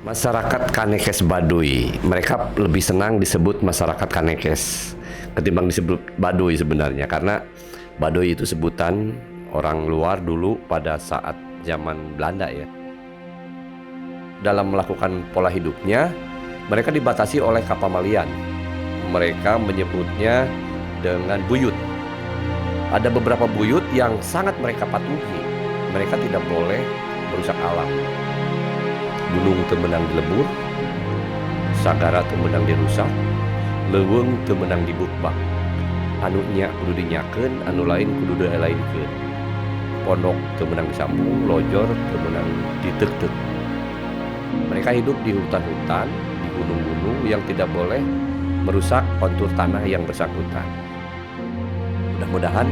Masyarakat Kanekes Baduy, mereka lebih senang disebut masyarakat Kanekes ketimbang disebut Baduy sebenarnya, karena Baduy itu sebutan orang luar dulu pada saat zaman Belanda ya. Dalam melakukan pola hidupnya, mereka dibatasi oleh kapamalian. Mereka menyebutnya dengan buyut. Ada beberapa buyut yang sangat mereka patuhi. Mereka tidak boleh merusak alam. Gunung temenang dilebur, sagara temenang dirusak, leuweung temenang dibukbak. Anu nya kudu dinyakeun, anu lain kudu dilainkeun. Pondok temenang disambung, lojor temenang diteuk-teuk. Mereka hidup di hutan-hutan, di gunung-gunung yang tidak boleh merusak kontur tanah yang bersangkutan. Mudah-mudahan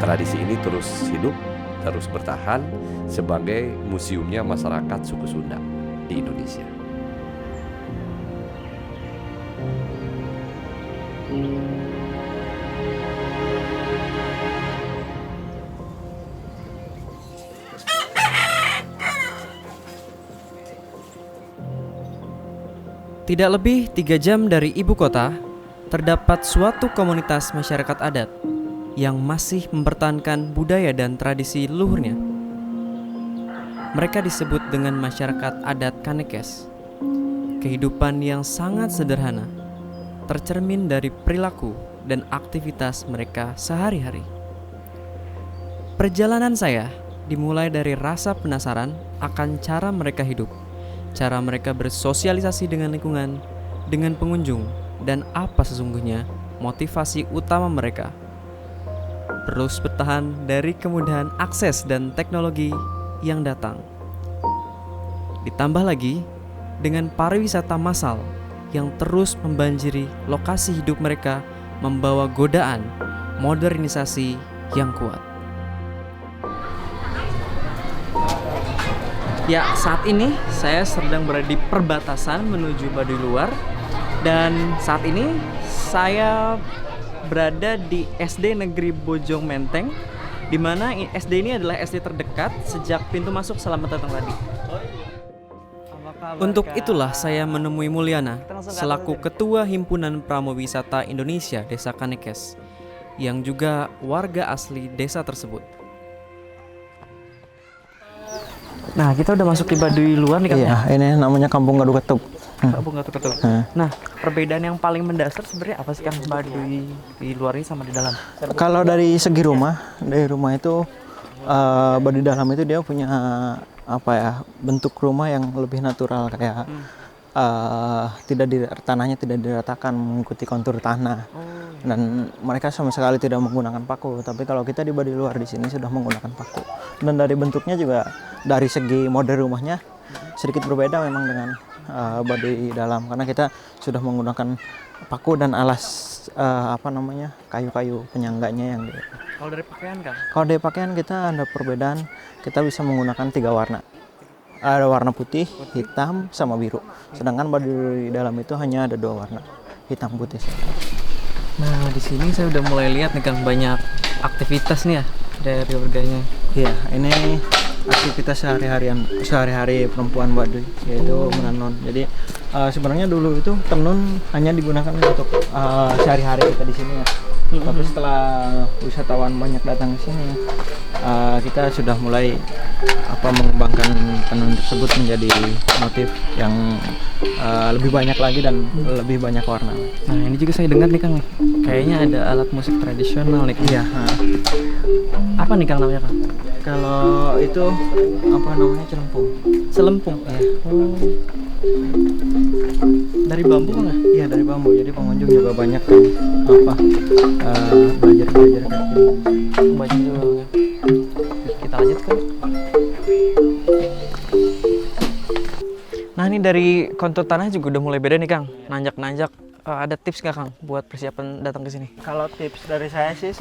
tradisi ini terus hidup, terus bertahan sebagai museumnya masyarakat suku Sunda di Indonesia. Tidak lebih 3 jam dari ibu kota, terdapat suatu komunitas masyarakat adat yang masih mempertahankan budaya dan tradisi leluhurnya. Mereka disebut dengan masyarakat adat Kanekes. Kehidupan yang sangat sederhana, tercermin dari perilaku dan aktivitas mereka sehari-hari. Perjalanan saya dimulai dari rasa penasaran akan cara mereka hidup, cara mereka bersosialisasi dengan lingkungan, dengan pengunjung, dan apa sesungguhnya motivasi utama mereka. Terus bertahan dari kemudahan akses dan teknologi yang datang. Ditambah lagi dengan pariwisata massal yang terus membanjiri lokasi hidup mereka, membawa godaan modernisasi yang kuat. Ya, saat ini saya sedang berada di perbatasan menuju Baduy Luar. Dan saat ini saya berada di SD Negeri Bojong Menteng, di mana SD ini adalah SD terdekat sejak pintu masuk Selamat Datang tadi. Untuk itulah saya menemui Mulyana selaku Ketua Himpunan Pramowisata Indonesia Desa Kanekes, yang juga warga asli desa tersebut. Nah, kita udah masuk di Baduy Luar nih kan? Iya, ini namanya Kampung Gadu Ketup. Kampung Gadu Ketup. Nah, perbedaan yang paling mendasar sebenarnya apa sih Kang, Baduy di luar ini sama di dalam? Kalau dari segi rumah, itu Baduy dalam itu dia punya bentuk rumah yang lebih natural, kayak tanahnya tidak diratakan mengikuti kontur tanah. Dan mereka sama sekali tidak menggunakan paku. Tapi kalau kita di Baduy Luar di sini sudah menggunakan paku. Dan dari bentuknya juga, dari segi model rumahnya sedikit berbeda memang dengan Baduy dalam, karena kita sudah menggunakan paku dan alas kayu-kayu penyangganya yang Kalau dari pakaian Kang? Kalau dari pakaian kita ada perbedaan, kita bisa menggunakan 3 warna. Ada warna putih, hitam, sama biru. Sedangkan Baduy dalam itu hanya ada 2 warna, hitam putih. Nah, di sini saya udah mulai lihat nih Kang, banyak aktivitas nih ya dari warganya. Iya, ini aktivitas sehari-hari perempuan Baduy, yaitu menenun. Jadi sebenarnya dulu itu tenun hanya digunakan untuk sehari-hari kita di sini ya. Tapi setelah wisatawan banyak datang ke sini, kita sudah mulai mengembangkan tenun tersebut menjadi motif yang lebih banyak lagi dan lebih banyak warna. Nah, ini juga saya dengar nih Kang, kayaknya ada alat musik tradisional nih. Iya. Apa nih Kang namanya Kang? Kalau itu celempung. Selempung. Iya. Dari bambu Kang? Iya, dari bambu. Jadi pengunjung juga banyak kan belajar kayak gini. Banyak juga. Kita lanjut Kang. Nah, ini dari kontur tanah juga udah mulai beda nih Kang. Nanjak-nanjak. Ada tips nggak Kang buat persiapan datang ke sini? Kalau tips dari saya sih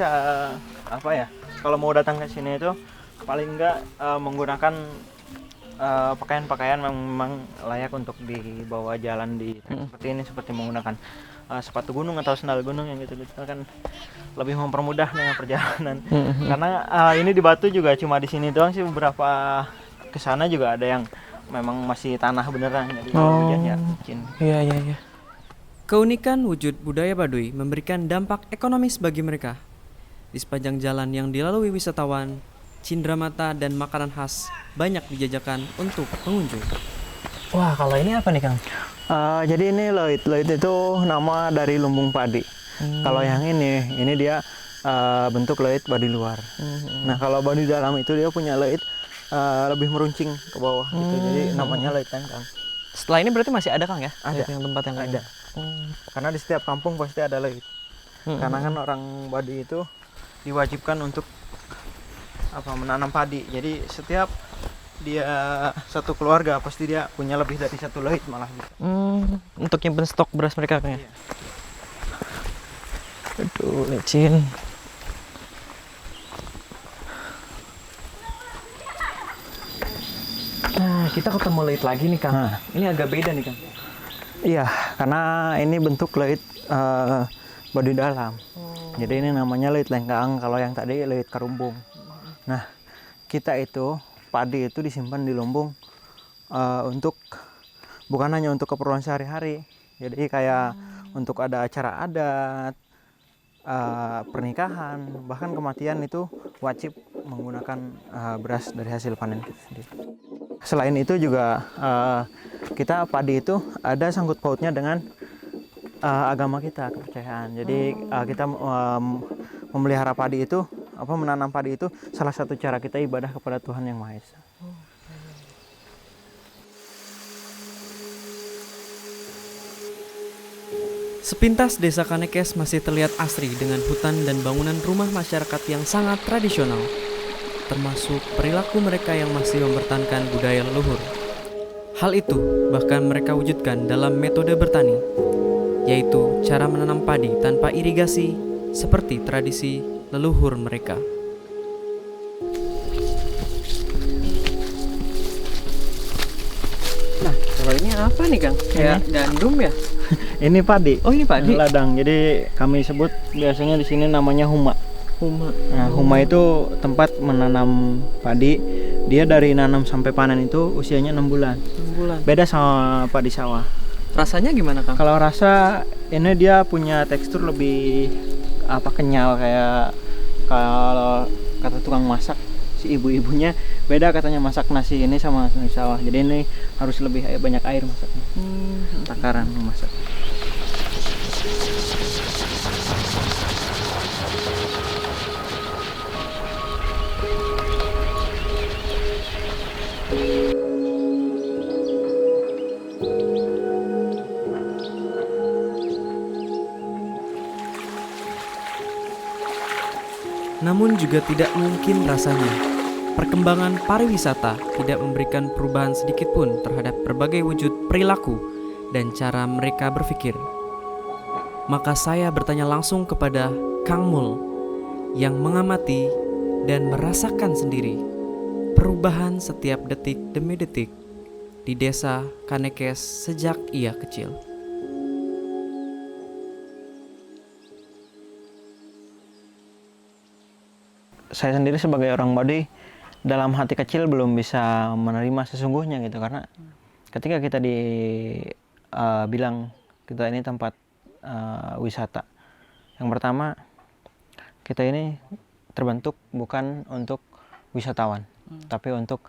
kalau mau datang ke sini itu paling enggak menggunakan pakaian-pakaian yang memang layak untuk dibawa jalan di seperti ini, seperti menggunakan sepatu gunung atau sandal gunung yang gitu kan lebih mempermudah dengan perjalanan. Karena ini di Batu juga cuma di sini doang sih, beberapa kesana juga ada yang memang masih tanah beneran, jadi Oh. hujan ya licin. Iya, iya, iya. Keunikan wujud budaya Baduy memberikan dampak ekonomis bagi mereka. Di sepanjang jalan yang dilalui wisatawan, cindramata dan makanan khas banyak dijajakan untuk pengunjung. Wah, kalau ini apa nih, Kang? Jadi ini loit itu nama dari lumbung padi. Kalau yang ini dia bentuk loit baduy luar. Nah kalau baduy dalam itu dia punya loit lebih meruncing ke bawah gitu. Jadi namanya loit lengkang. Setelah ini berarti masih ada, Kang, ya? Ada. Yang tempat yang lain? Ada. Karena di setiap kampung pasti ada loit. Karena kan orang Baduy itu diwajibkan untuk menanam padi. Jadi setiap dia satu keluarga pasti dia punya lebih dari satu loit malah gitu. Untuk nyimpen stok beras mereka, Kang, ya? Iya. Aduh, licin. Nah, kita ketemu loit lagi nih, Kang. Nah. Ini agak beda nih, Kang. Iya, karena ini bentuk loit baduy dalam. Jadi ini namanya loit lengkang, kalau yang tadi loit karumbung. Nah, kita itu padi itu disimpan di lumbung untuk bukan hanya untuk keperluan sehari-hari. Jadi kayak untuk ada acara adat, pernikahan, bahkan kematian itu wajib menggunakan beras dari hasil panen kita sendiri. Selain itu juga kita padi itu ada sangkut pautnya dengan agama kita, kepercayaan. Jadi kita memelihara padi itu, menanam padi itu salah satu cara kita ibadah kepada Tuhan Yang Maha Esa. Sepintas desa Kanekes masih terlihat asri dengan hutan dan bangunan rumah masyarakat yang sangat tradisional, termasuk perilaku mereka yang masih mempertahankan budaya leluhur. Hal itu bahkan mereka wujudkan dalam metode bertani, yaitu cara menanam padi tanpa irigasi seperti tradisi leluhur mereka. Nah, kalau ini apa nih, Kang? Kayak gandum ya? Ini padi. Oh, ini padi. Ladang. Jadi kami sebut biasanya di sini namanya huma. Huma. Nah, huma itu tempat menanam padi. Dia dari nanam sampai panen itu usianya 6 bulan. 6 bulan. Beda sama padi sawah. Rasanya gimana, Kang? Kalau rasa ini dia punya tekstur lebih kenyal, kayak kalau kata tukang masak si ibu-ibunya beda katanya masak nasi ini sama nasi sawah. Jadi ini harus lebih banyak air masaknya. Takaran memasak. Namun juga tidak mungkin rasanya perkembangan pariwisata tidak memberikan perubahan sedikit pun terhadap berbagai wujud perilaku dan cara mereka berpikir. Maka saya bertanya langsung kepada Kang Mul yang mengamati dan merasakan sendiri perubahan setiap detik demi detik di desa Kanekes sejak ia kecil. Saya sendiri sebagai orang Baduy dalam hati kecil belum bisa menerima sesungguhnya gitu, karena ketika kita bilang kita ini tempat wisata, yang pertama kita ini terbentuk bukan untuk wisatawan, tapi untuk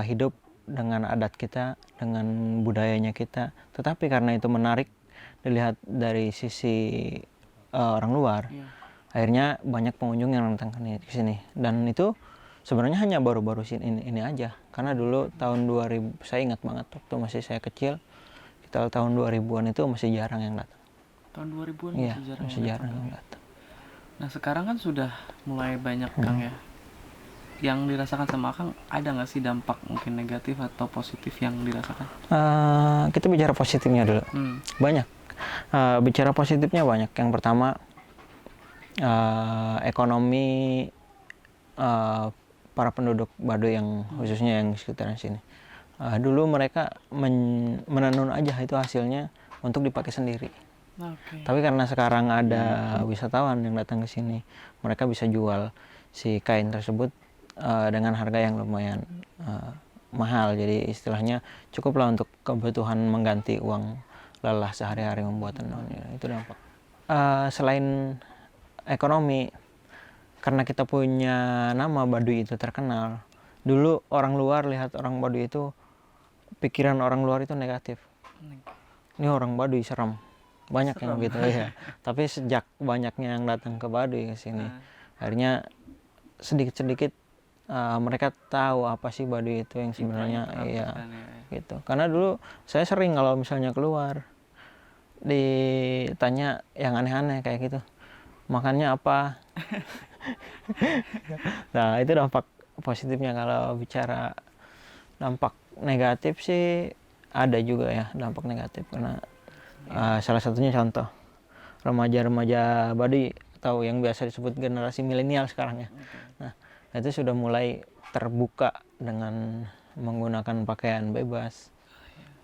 hidup dengan adat kita, dengan budayanya kita. Tetapi karena itu menarik dilihat dari sisi orang luar, akhirnya banyak pengunjung yang datang ke sini. Dan itu sebenarnya hanya baru-baru ini aja. Karena dulu tahun 2000, saya ingat banget waktu masih saya kecil, kita tahun 2000-an itu masih jarang yang datang. Tahun 2000-an Iya, masih jarang yang datang. Nah, sekarang kan sudah mulai banyak, Kang, ya. Yang dirasakan sama Kang, ada nggak sih dampak mungkin negatif atau positif yang dirasakan? Kita bicara positifnya dulu. Banyak. Bicara positifnya banyak. Yang pertama, ekonomi para penduduk Baduy yang khususnya yang sekitaran sini. Dulu mereka menenun aja itu hasilnya untuk dipakai sendiri. Tapi karena sekarang ada wisatawan yang datang ke sini, mereka bisa jual si kain tersebut dengan harga yang lumayan mahal, jadi istilahnya cukuplah untuk kebutuhan mengganti uang lelah sehari-hari membuat tenun. Ya, itu dampak. Selain ekonomi, karena kita punya nama Baduy itu terkenal, dulu orang luar lihat orang Baduy itu, pikiran orang luar itu negatif. Ini orang Baduy serem, banyak yang gitu ya. Tapi sejak banyaknya yang datang ke Baduy ke sini, akhirnya sedikit-sedikit mereka tahu apa sih Baduy itu yang sebenarnya. Iya gitu. Karena dulu saya sering kalau misalnya keluar ditanya yang aneh-aneh kayak gitu, makannya apa. Nah itu dampak positifnya. Kalau bicara dampak negatif sih ada juga ya dampak negatif, karena salah satunya contoh remaja-remaja Baduy atau yang biasa disebut generasi milenial sekarang ya. Nah itu sudah mulai terbuka dengan menggunakan pakaian bebas,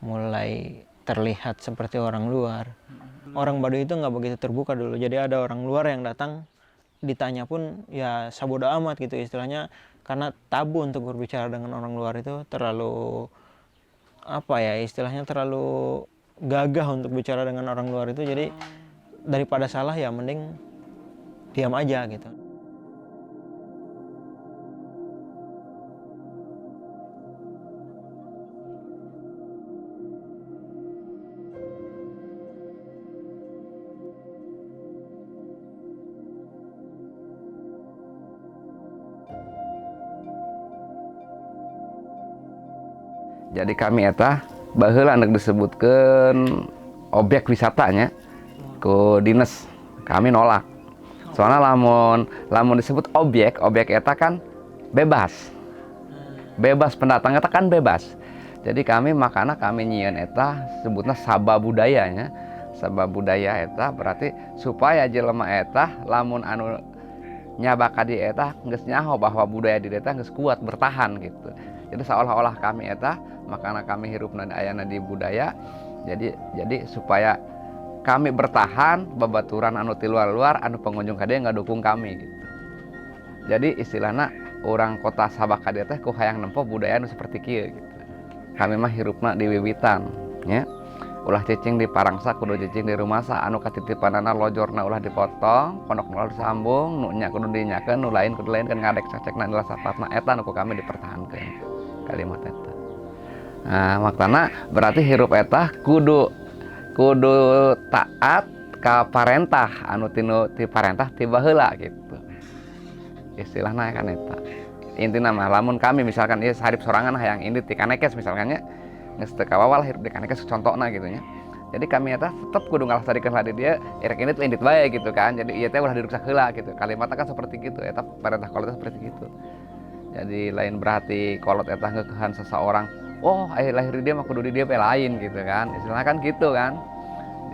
mulai terlihat seperti orang luar. Orang Baduy itu nggak begitu terbuka dulu, jadi ada orang luar yang datang ditanya pun ya sabodo amat gitu istilahnya, karena tabu untuk berbicara dengan orang luar itu terlalu apa ya istilahnya, terlalu gagah untuk bicara dengan orang luar itu. Jadi daripada salah ya mending diam aja gitu. Jadi kami eta baheula anak disebutkan objek wisatanya ke dinas, kami nolak. Soalnya lamun disebut objek eta kan bebas pendatang eta kan bebas. Jadi kami makanya kami nyieun eta sebutna sabab budayanya. Sabab budaya eta berarti supaya jelema eta lamun anu nyaba ka di eta geus nyaho bahwa budaya di eta geus kuat bertahan gitu. Jadi seolah-olah kami eta makanya kami hirupna ayana di budaya. Jadi supaya kami bertahan babaturan anu ti luar-luar anu pengunjung kade ngadukung kami gitu. Jadi istilahna orang kota Sabak kade teh ku hayang nempo budaya anu seperti kieu gitu. Kami mah hirupna di wiwitan nya. Ulah cicing di Parangsa kudu cicing di Rumasa, anu katitipanana lojorna ulah dipotong, pondokna ulah disambung, nu nya kudu dinyakeun, nu lain kudu lain kan ngadek cacekna adalah sapatna eta anu ku kami dipertahankeun. Kalimat eta. Nah, maksudna berarti hirup eta kudu taat ka parentah anu ti parentah ti baheula gitu. Istilahna kan eta. Intina mah lamun kami misalkan ieu sarip sorangan hayang indit ti kanekes misalkan nya geus teu kawawal hirup di kanekes contohna gitu nya. Jadi kami eta tetep kudu ngalastarikan hadi dia irek indit indit bae gitu kan. Jadi ieu teh ulah diruksak heula gitu. Kalimatna kan seperti gitu eta parentah kolot seperti gitu. Jadi lain berarti kolot eta ngeukehan seseorang, oh lahir di dia mah kudu di dia lain gitu kan. Istilahnya kan gitu kan.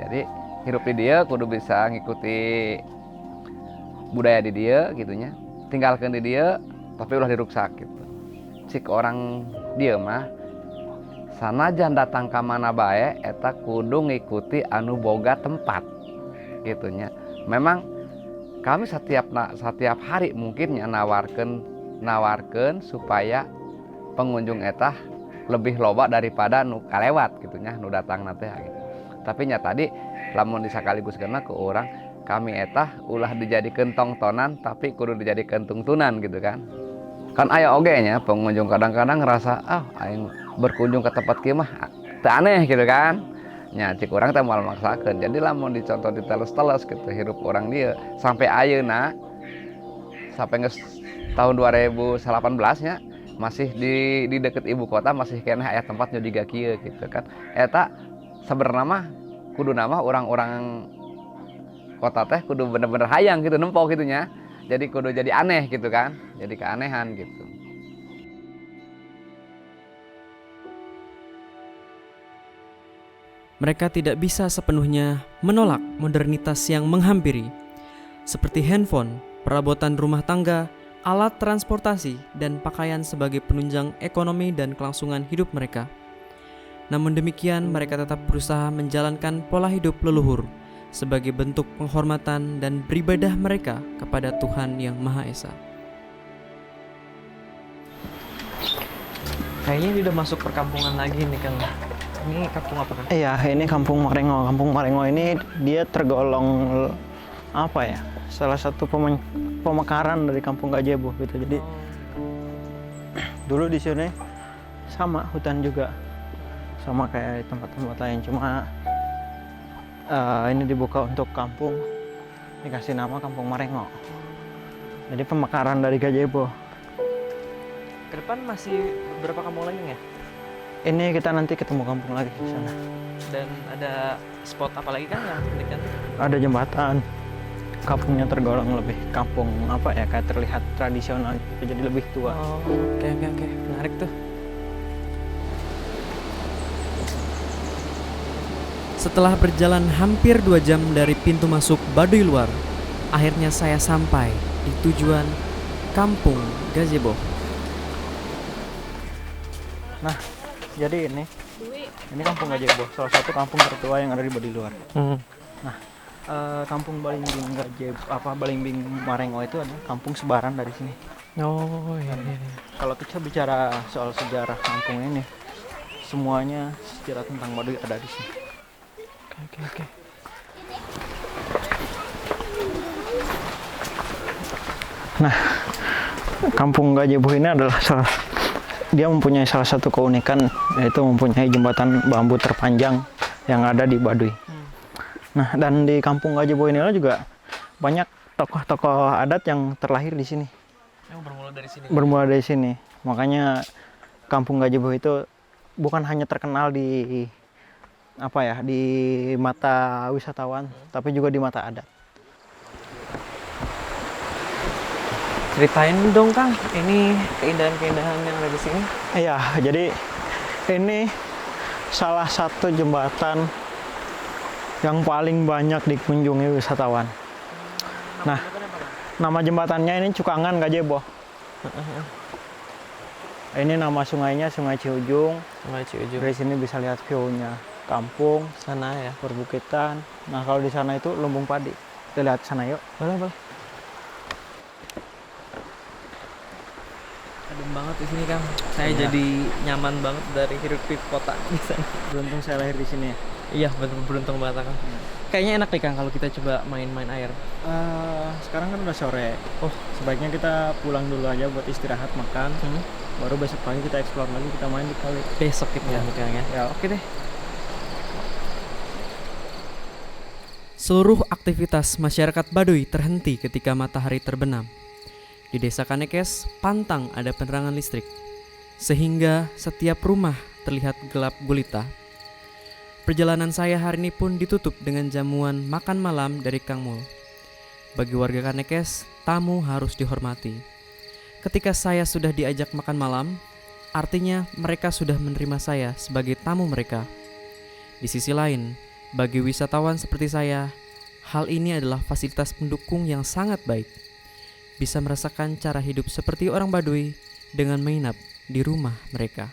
Jadi hirup di dia kudu bisa ngikuti budaya di dia gitunya. Tinggalkan di dia tapi ulah diruksak gitu. Cik orang dia mah sanajan datang ka mana bae eta kudu ngikuti anu boga tempat gitunya. Memang kami setiap hari mungkinnya nawarkeun supaya pengunjung eta lebih loba daripada nu kalewat gitunya nu datang nanti gitu. Tapi nya tadi lamun disakaliguskeunna ke orang kami eta ulah dijadikeun tongtonan tapi kudu dijadikeun tungtunan gitu kan. Kan aya oge nya pengunjung kadang-kadang ngerasa aing berkunjung ke tempat kieu mah teu aneh gitu kan. Nya cik urang teh moal maksakeun. Jadi lamun dicontoh diteles-teles gitu hirup orang dia sampai ayeuna sampai geus tahun 2018 nya masih di deket ibu kota masih keneh aya tempat nu diga kieu gitu kan. Eta sebenarnya mah kudu nama orang-orang kota teh kudu bener-bener hayang gitu nempo gitu nya. Jadi kudu jadi aneh gitu kan. Jadi keanehan gitu. Mereka tidak bisa sepenuhnya menolak modernitas yang menghampiri, seperti handphone, perabotan rumah tangga, alat transportasi, dan pakaian sebagai penunjang ekonomi dan kelangsungan hidup mereka. Namun demikian, mereka tetap berusaha menjalankan pola hidup leluhur sebagai bentuk penghormatan dan beribadah mereka kepada Tuhan Yang Maha Esa. Kayaknya ini udah masuk perkampungan lagi nih Kang. Ini kampung apa Kang? Iya, ini Kampung Marengo. Kampung Marengo ini dia tergolong apa ya? Salah satu pemekaran dari Kampung Gajebo gitu. Jadi dulu di sini sama hutan juga, sama kayak di tempat-tempat lain. Cuma ini dibuka untuk kampung, dikasih nama Kampung Marengo. Jadi pemekaran dari Gajebo. Ke depan masih berapa kampung lagi ya? Ini kita nanti ketemu kampung lagi di sana. Dan ada spot apa lagi kan yang penting? Ada jembatan. Kampungnya tergolong lebih kampung apa ya, kayak terlihat tradisional gitu, jadi lebih tua. Oh, oke, menarik tuh. Setelah berjalan hampir 2 jam dari pintu masuk Baduy Luar, akhirnya saya sampai di tujuan Kampung Gajebo. Nah, jadi ini Kampung Gajebo, salah satu kampung tertua yang ada di Baduy Luar. Nah, Kampung Balimbing Gajebo, Balimbing Marengo itu adalah kampung sebaran dari sini. Oh iya. Kalau kita bicara soal sejarah kampung ini, semuanya sejarah tentang Baduy ada di sini. Oke. Nah, Kampung Gajebo ini adalah dia mempunyai salah satu keunikan, yaitu mempunyai jembatan bambu terpanjang yang ada di Baduy. Nah, dan di Kampung Gajebo inilah juga banyak tokoh-tokoh adat yang terlahir di sini. Bermula dari sini. Bermula dari sini. Makanya Kampung Gajebo itu bukan hanya terkenal di di mata wisatawan, tapi juga di mata adat. Ceritain dong Kang, ini keindahan-keindahan yang ada di sini. Iya, jadi ini salah satu jembatan yang paling banyak dikunjungi wisatawan. Nah, nama jembatannya ini Cukangan Gajebo. Ini nama sungainya Sungai Ciujung. Dari sini bisa lihat view-nya kampung, Sana ya. perbukitan. Nah, kalau di sana itu lumbung padi. Kita lihat sana yuk. Boleh. Adem banget di sini Kang. Saya Iya. jadi nyaman banget dari hiruk-pikuk kota di sana. Beruntung saya lahir di sini ya. Iya, betul beruntung banget Kang. Kayaknya enak nih Kang kalau kita coba main-main air. Sekarang kan udah sore. Sebaiknya kita pulang dulu aja buat istirahat, makan. Baru besok pagi kita explore lagi, kita main di kali. Besok kita Ya. Kang ya. Ya, Oke deh. Seluruh aktivitas masyarakat Baduy terhenti ketika matahari terbenam. Di desa Kanekes, pantang ada penerangan listrik, sehingga setiap rumah terlihat gelap gulita. Perjalanan saya hari ini pun ditutup dengan jamuan makan malam dari Kang Mul. Bagi warga Kanekes, tamu harus dihormati. Ketika saya sudah diajak makan malam, artinya mereka sudah menerima saya sebagai tamu mereka. Di sisi lain, bagi wisatawan seperti saya, hal ini adalah fasilitas pendukung yang sangat baik. Bisa merasakan cara hidup seperti orang Baduy dengan menginap di rumah mereka.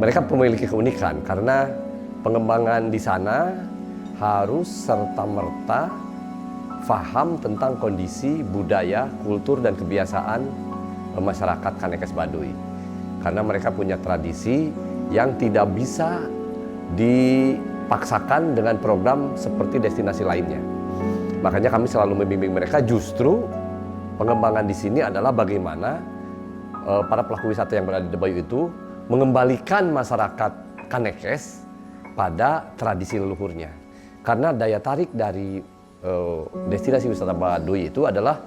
Mereka memiliki keunikan karena pengembangan di sana harus serta-merta faham tentang kondisi budaya, kultur, dan kebiasaan masyarakat Kanekes Baduy. Karena mereka punya tradisi yang tidak bisa dipaksakan dengan program seperti destinasi lainnya. Makanya kami selalu membimbing mereka, justru pengembangan di sini adalah bagaimana para pelaku wisata yang berada di Baduy itu mengembalikan masyarakat Kanekes pada tradisi leluhurnya. Karena daya tarik dari destinasi wisata Baduy itu adalah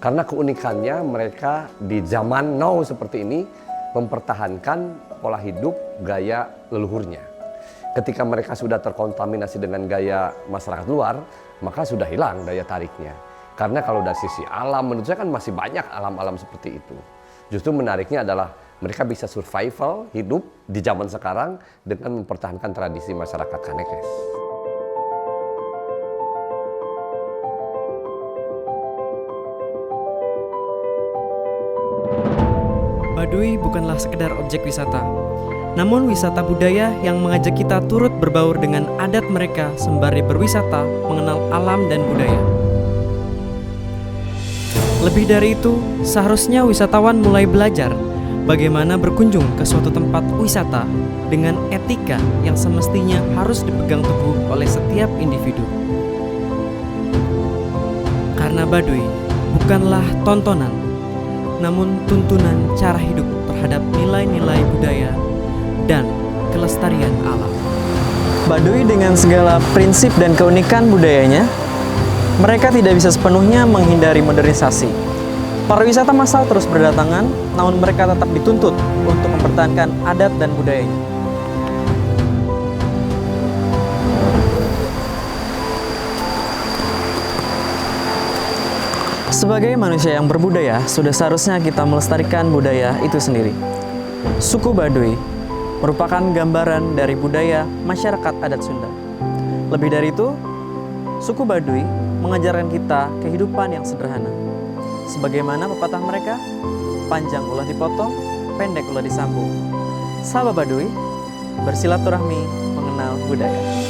karena keunikannya mereka di zaman now seperti ini mempertahankan pola hidup gaya leluhurnya. Ketika mereka sudah terkontaminasi dengan gaya masyarakat luar, maka sudah hilang daya tariknya. Karena kalau dari sisi alam, menurut saya kan masih banyak alam-alam seperti itu. Justru menariknya adalah mereka bisa survival, hidup di zaman sekarang dengan mempertahankan tradisi masyarakat Kanekes. Baduy bukanlah sekedar objek wisata, namun wisata budaya yang mengajak kita turut berbaur dengan adat mereka sembari berwisata mengenal alam dan budaya. Lebih dari itu, seharusnya wisatawan mulai belajar bagaimana berkunjung ke suatu tempat wisata dengan etika yang semestinya harus dipegang teguh oleh setiap individu. Karena Baduy bukanlah tontonan, namun tuntunan cara hidup terhadap nilai-nilai budaya dan kelestarian alam. Baduy dengan segala prinsip dan keunikan budayanya, mereka tidak bisa sepenuhnya menghindari modernisasi. Para wisata massal terus berdatangan, namun mereka tetap dituntut untuk mempertahankan adat dan budayanya. Sebagai manusia yang berbudaya, sudah seharusnya kita melestarikan budaya itu sendiri. Suku Baduy merupakan gambaran dari budaya masyarakat adat Sunda. Lebih dari itu, suku Baduy mengajarkan kita kehidupan yang sederhana. Sebagaimana pepatah mereka, panjang ulah dipotong, pendek ulah disambung. Sahabat Baduy, bersilaturahmi mengenal budaya.